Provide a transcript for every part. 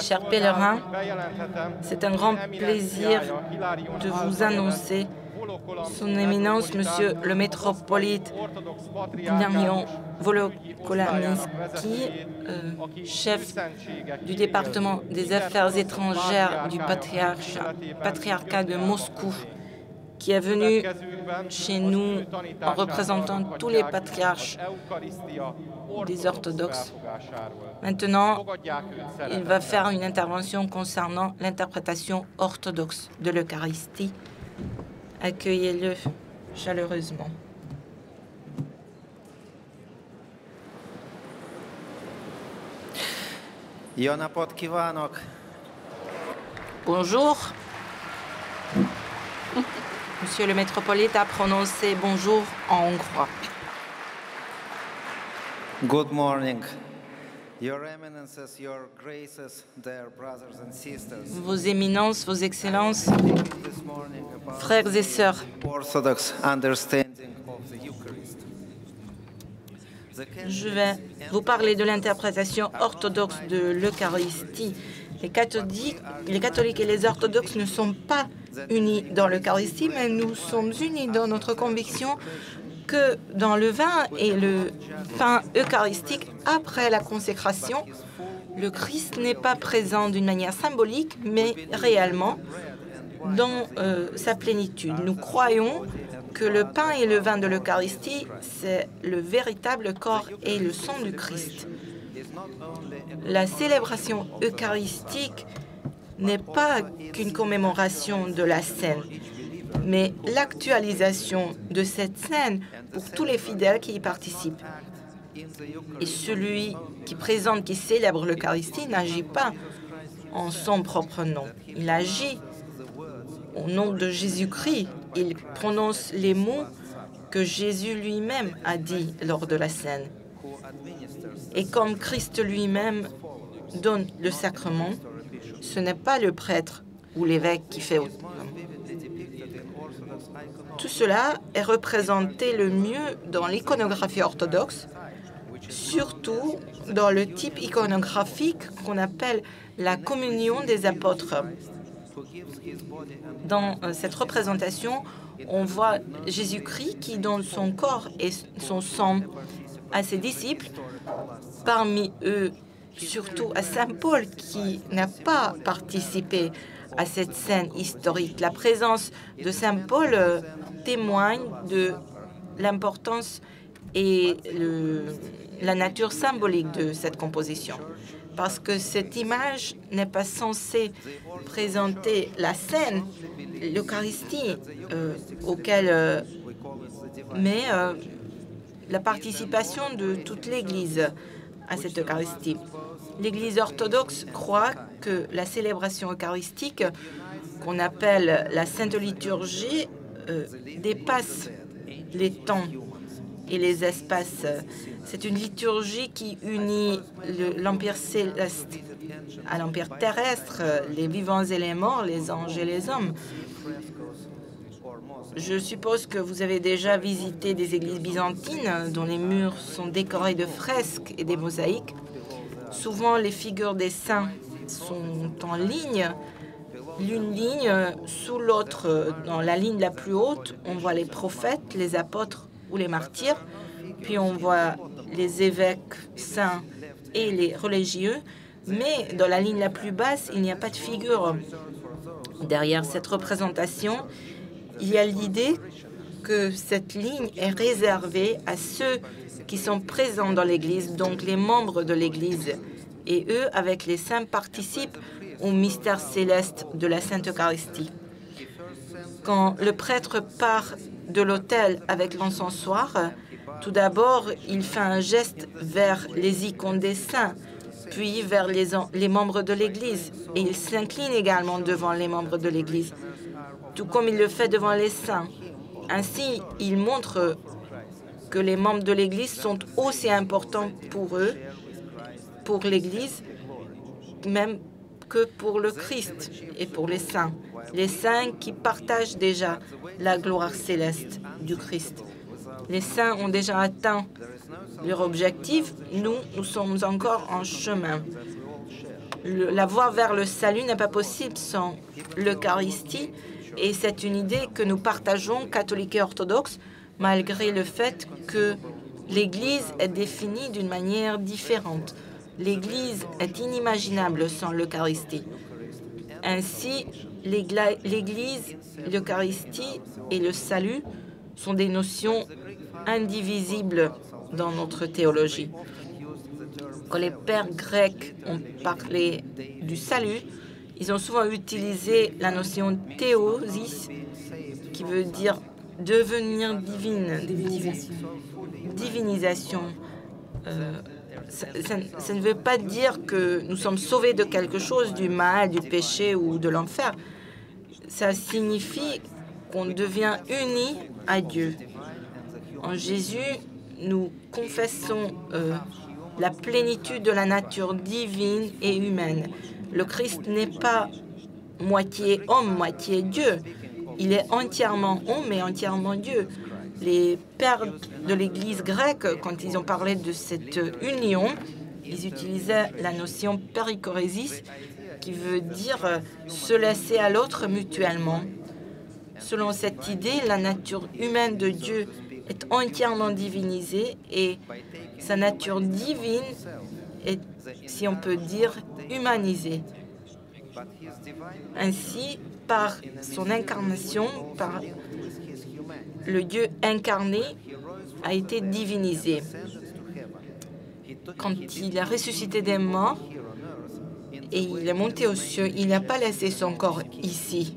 Chers pèlerins, c'est un grand plaisir de vous annoncer Son Éminence, Monsieur le métropolite Damian Volokolamski, chef du département des Affaires étrangères du patriarcat de Moscou, qui est venu chez nous en représentant tous les patriarches des orthodoxes. Maintenant, il va faire une intervention concernant l'interprétation orthodoxe de l'Eucharistie. Accueillez-le chaleureusement. Bonjour. Monsieur le métropolite a prononcé bonjour en hongrois. Good morning. Your Eminences, your graces, dear brothers and sisters. Vos éminences, vos excellences, frères et sœurs, Orthodox understanding of the Eucharist. je vais vous parler de l'interprétation orthodoxe de l'Eucharistie. Les catholiques et les orthodoxes ne sont pas unis dans l'Eucharistie, mais nous sommes unis dans notre conviction que dans le vin et le pain eucharistique, après la consécration, le Christ n'est pas présent d'une manière symbolique, mais réellement dans sa plénitude. Nous croyons que le pain et le vin de l'Eucharistie, c'est le véritable corps et le sang du Christ. La célébration eucharistique n'est pas qu'une commémoration de la scène, mais l'actualisation de cette scène pour tous les fidèles qui y participent. Et celui qui présente, qui célèbre l'Eucharistie, n'agit pas en son propre nom. Il agit au nom de Jésus-Christ. Il prononce les mots que Jésus lui-même a dit lors de la scène. Et comme Christ lui-même donne le sacrement, ce n'est pas le prêtre ou l'évêque qui fait autant. Tout cela est représenté le mieux dans l'iconographie orthodoxe, surtout dans le type iconographique qu'on appelle la communion des apôtres. Dans cette représentation, on voit Jésus-Christ qui donne son corps et son sang à ses disciples, parmi eux surtout à Saint Paul qui n'a pas participé à cette scène historique. La présence de Saint Paul témoigne de l'importance et la nature symbolique de cette composition. Parce que cette image n'est pas censée présenter la scène, l'Eucharistie, mais la participation de toute l'Église à cette Eucharistie. L'Église orthodoxe croit que la célébration eucharistique, qu'on appelle la Sainte Liturgie, dépasse les temps et les espaces. C'est une liturgie qui unit l'Empire céleste à l'Empire terrestre, les vivants et les morts, les anges et les hommes. Je suppose que vous avez déjà visité des églises byzantines dont les murs sont décorés de fresques et des mosaïques. Souvent, les figures des saints sont en ligne, l'une ligne sous l'autre. Dans la ligne la plus haute, on voit les prophètes, les apôtres ou les martyrs. Puis on voit les évêques saints et les religieux. Mais dans la ligne la plus basse, il n'y a pas de figure. Derrière cette représentation, il y a l'idée que cette ligne est réservée à ceux qui sont présents dans l'Église, donc les membres de l'Église. Et eux, avec les saints, participent au mystère céleste de la Sainte Eucharistie. Quand le prêtre part de l'autel avec l'encensoir, tout d'abord, il fait un geste vers les icônes des saints, puis vers les membres de l'Église. Et il s'incline également devant les membres de l'Église, tout comme il le fait devant les saints. Ainsi, il montre que les membres de l'Église sont aussi importants pour eux, pour l'Église, même que pour le Christ et pour les saints. Les saints qui partagent déjà la gloire céleste du Christ. Les saints ont déjà atteint leur objectif. Nous sommes encore en chemin. La voie vers le salut n'est pas possible sans l'Eucharistie. Et c'est une idée que nous partageons, catholiques et orthodoxes, malgré le fait que l'Église est définie d'une manière différente. L'Église est inimaginable sans l'Eucharistie. Ainsi, l'Église, l'Eucharistie et le salut sont des notions indivisibles dans notre théologie. Quand les pères grecs ont parlé du salut, ils ont souvent utilisé la notion théosis, qui veut dire devenir divine, divinisation. Ça ne veut pas dire que nous sommes sauvés de quelque chose, du mal, du péché ou de l'enfer. Ça signifie qu'on devient unis à Dieu. En Jésus, nous confessons la plénitude de la nature divine et humaine. Le Christ n'est pas moitié homme, moitié Dieu. Il est entièrement homme et entièrement Dieu. Les pères de l'Église grecque, quand ils ont parlé de cette union, ils utilisaient la notion périkorésis, qui veut dire se laisser à l'autre mutuellement. Selon cette idée, la nature humaine de Dieu est entièrement divinisée et sa nature divine est, si on peut dire, humanisée. Ainsi, par son incarnation, par le Dieu incarné a été divinisé. Quand il a ressuscité des morts et il est monté aux cieux, il n'a pas laissé son corps ici.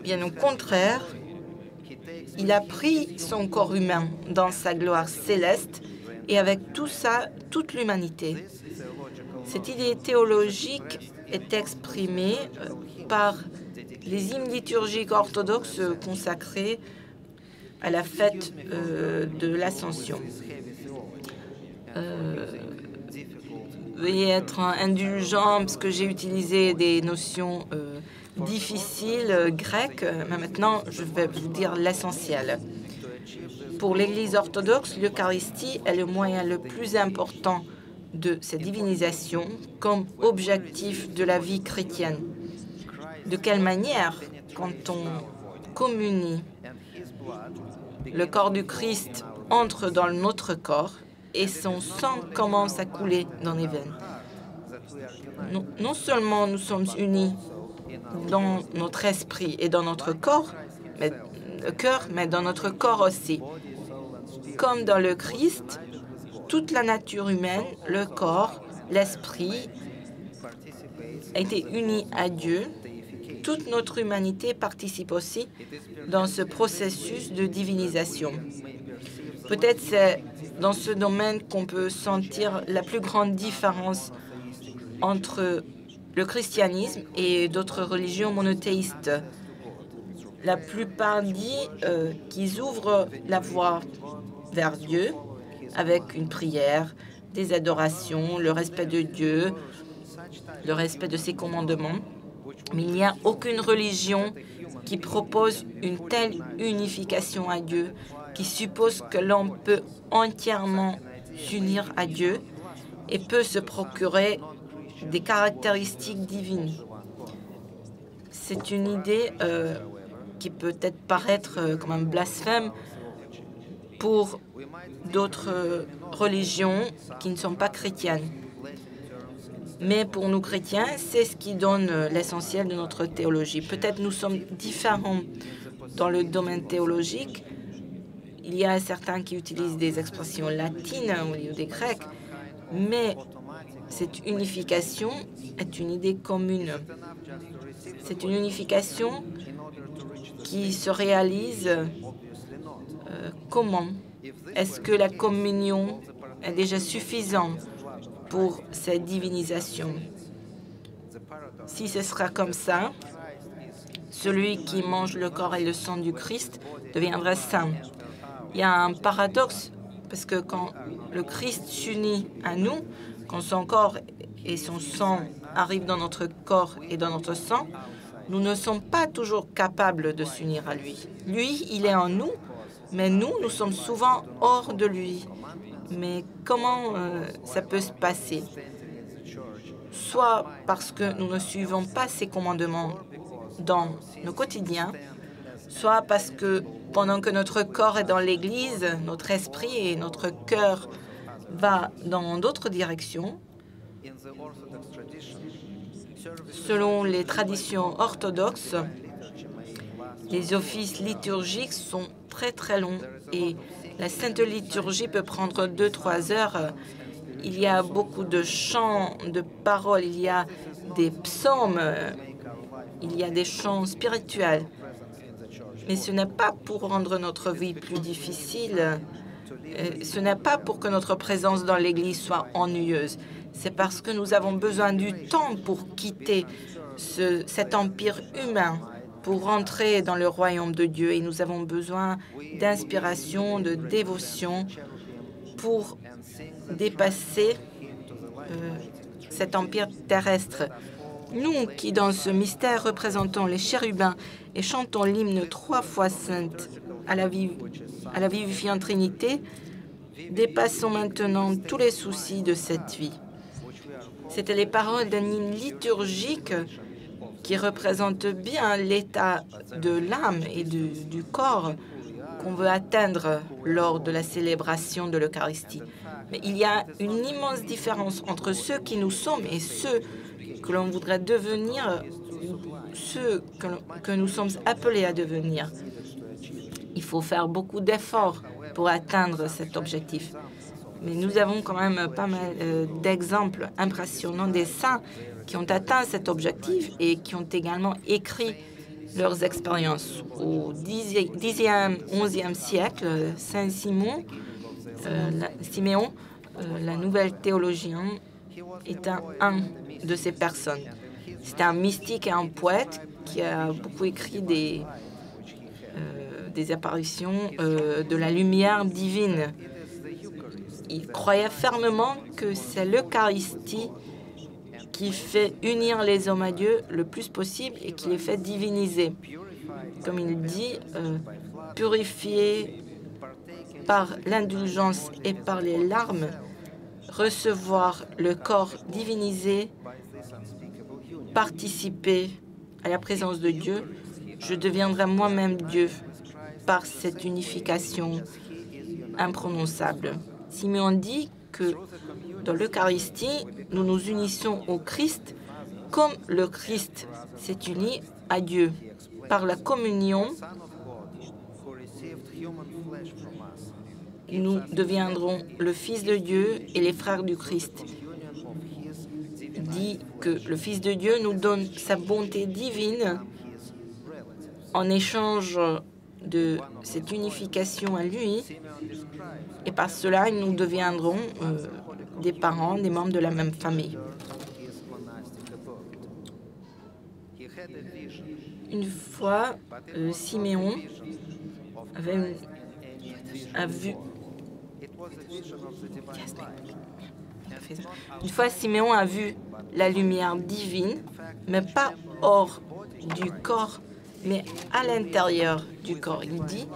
Bien au contraire, il a pris son corps humain dans sa gloire céleste et avec tout ça, toute l'humanité. Cette idée théologique est exprimée par les hymnes liturgiques orthodoxes consacrés à la fête de l'Ascension. Veuillez être indulgent parce que j'ai utilisé des notions difficiles grecques, mais maintenant je vais vous dire l'essentiel. Pour l'Église orthodoxe, l'Eucharistie est le moyen le plus important de cette divinisation comme objectif de la vie chrétienne. De quelle manière, quand on communie, le corps du Christ entre dans notre corps et son sang commence à couler dans les veines. Non seulement nous sommes unis dans notre esprit et dans notre corps, mais dans notre corps aussi. Comme dans le Christ, toute la nature humaine, le corps, l'esprit, a été unie à Dieu. Toute notre humanité participe aussi dans ce processus de divinisation. Peut-être c'est dans ce domaine qu'on peut sentir la plus grande différence entre le christianisme et d'autres religions monothéistes. La plupart disent qu'ils ouvrent la voie vers Dieu avec une prière, des adorations, le respect de Dieu, le respect de ses commandements. Mais il n'y a aucune religion qui propose une telle unification à Dieu, qui suppose que l'homme peut entièrement s'unir à Dieu et peut se procurer des caractéristiques divines. C'est une idée qui peut être paraître comme un blasphème pour d'autres religions qui ne sont pas chrétiennes. Mais pour nous chrétiens, c'est ce qui donne l'essentiel de notre théologie. Peut-être nous sommes différents dans le domaine théologique. Il y a certains qui utilisent des expressions latines au lieu des grecques, mais cette unification est une idée commune. C'est une unification qui se réalise comment? Est-ce que la communion est déjà suffisante pour cette divinisation? Si ce sera comme ça, celui qui mange le corps et le sang du Christ deviendra saint. Il y a un paradoxe, parce que quand le Christ s'unit à nous, quand son corps et son sang arrivent dans notre corps et dans notre sang, Nous ne sommes pas toujours capables de s'unir à lui. Lui, il est en nous, mais nous sommes souvent hors de lui. Mais comment ça peut se passer? Soit parce que nous ne suivons pas ses commandements dans nos quotidiens, soit parce que pendant que notre corps est dans l'Église, notre esprit et notre cœur va dans d'autres directions. Selon les traditions orthodoxes, les offices liturgiques sont très longs et la Sainte Liturgie peut prendre 2-3 heures. Il y a beaucoup de chants, de paroles, il y a des psaumes, il y a des chants spirituels. Mais ce n'est pas pour rendre notre vie plus difficile, ce n'est pas pour que notre présence dans l'Église soit ennuyeuse. C'est parce que nous avons besoin du temps pour quitter cet empire humain, pour rentrer dans le royaume de Dieu. Et nous avons besoin d'inspiration, de dévotion pour dépasser cet empire terrestre. Nous qui, dans ce mystère, représentons les chérubins et chantons l'hymne 3 fois sainte à la vivifiante Trinité, dépassons maintenant tous les soucis de cette vie. C'étaient les paroles d'un hymne liturgique qui représente bien l'état de l'âme et du corps qu'on veut atteindre lors de la célébration de l'Eucharistie. Mais il y a une immense différence entre ceux qui nous sommes et ceux que l'on voudrait devenir, ceux que nous sommes appelés à devenir. Il faut faire beaucoup d'efforts pour atteindre cet objectif. Mais nous avons quand même pas mal d'exemples impressionnants des saints qui ont atteint cet objectif et qui ont également écrit leurs expériences. Au 10e, 11e siècle, Saint Siméon, la nouvelle théologien, est un de ces personnes. C'est un mystique et un poète qui a beaucoup écrit des apparitions de la lumière divine. Il croyait fermement que c'est l'Eucharistie qui fait unir les hommes à Dieu le plus possible et qui les fait diviniser. Comme il dit, purifier par l'indulgence et par les larmes, recevoir le corps divinisé, participer à la présence de Dieu, je deviendrai moi-même Dieu par cette unification imprononçable. Siméon dit que dans l'Eucharistie, nous nous unissons au Christ comme le Christ s'est uni à Dieu. Par la communion, nous deviendrons le Fils de Dieu et les frères du Christ. Il dit que le Fils de Dieu nous donne sa bonté divine en échange de cette unification à lui, et par cela, nous deviendrons des parents, des membres de la même famille. Une fois, Siméon a vu la lumière divine, mais pas hors du corps, mais à l'intérieur du corps. Il dit,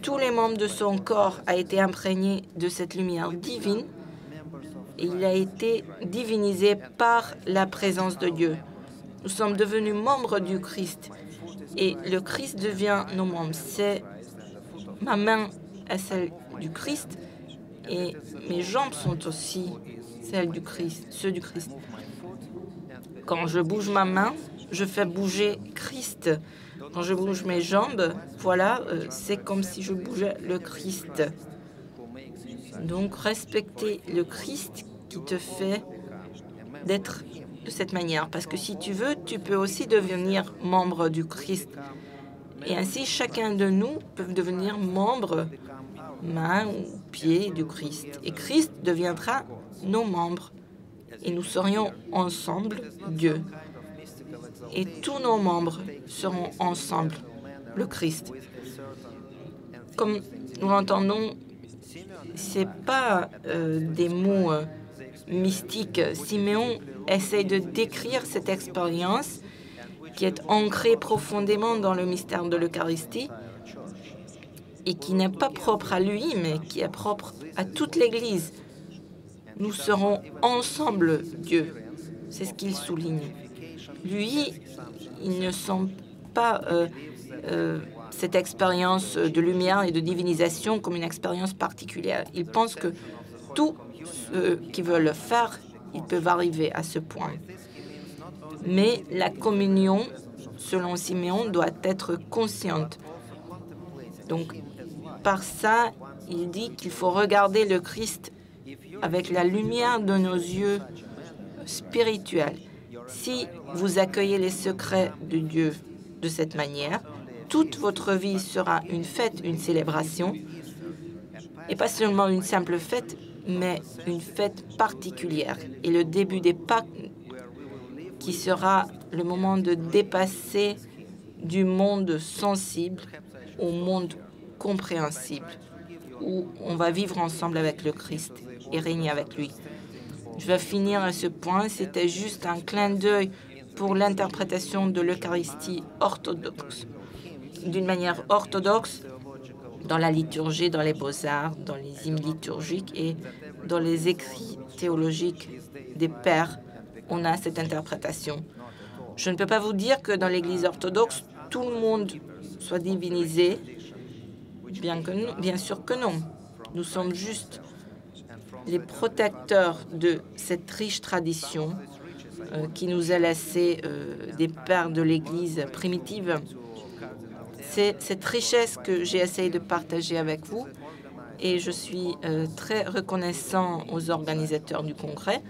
tous les membres de son corps a été imprégné de cette lumière divine et il a été divinisé par la présence de Dieu. Nous sommes devenus membres du Christ et le Christ devient nos membres. C'est ma main est celle du Christ et mes jambes sont aussi celles du Christ, ceux du Christ. Quand je bouge ma main, je fais bouger Christ. Quand je bouge mes jambes, voilà, c'est comme si je bougeais le Christ. Donc, respecter le Christ qui te fait d'être de cette manière. Parce que si tu veux, tu peux aussi devenir membre du Christ. Et ainsi, chacun de nous peut devenir membre, main ou pied du Christ. Et Christ deviendra nos membres. Et nous serions ensemble Dieu. Et tous nos membres seront ensemble le Christ. Comme nous l'entendons, ce n'est pas des mots mystiques. Siméon essaye de décrire cette expérience qui est ancré profondément dans le mystère de l'Eucharistie et qui n'est pas propre à lui, mais qui est propre à toute l'Église. Nous serons ensemble Dieu. C'est ce qu'il souligne. Lui, il ne sent pas cette expérience de lumière et de divinisation comme une expérience particulière. Il pense que tous ceux qui veulent le faire, ils peuvent arriver à ce point. Mais la communion, selon Siméon, doit être consciente. Donc, par ça, il dit qu'il faut regarder le Christ avec la lumière de nos yeux spirituels. Si vous accueillez les secrets de Dieu de cette manière, toute votre vie sera une fête, une célébration, et pas seulement une simple fête, mais une fête particulière. Et le début des Pâques qui sera le moment de dépasser du monde sensible au monde compréhensible, où on va vivre ensemble avec le Christ et régner avec lui. Je vais finir à ce point. C'était juste un clin d'œil pour l'interprétation de l'Eucharistie orthodoxe. D'une manière orthodoxe, dans la liturgie, dans les beaux-arts, dans les hymnes liturgiques et dans les écrits théologiques des pères, on a cette interprétation. Je ne peux pas vous dire que dans l'Église orthodoxe, tout le monde soit divinisé, bien sûr que non. Nous sommes juste les protecteurs de cette riche tradition qui nous a laissé des pères de l'Église primitive. C'est cette richesse que j'ai essayé de partager avec vous et je suis très reconnaissant aux organisateurs du congrès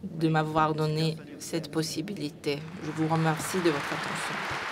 de m'avoir donné cette possibilité. Je vous remercie de votre attention.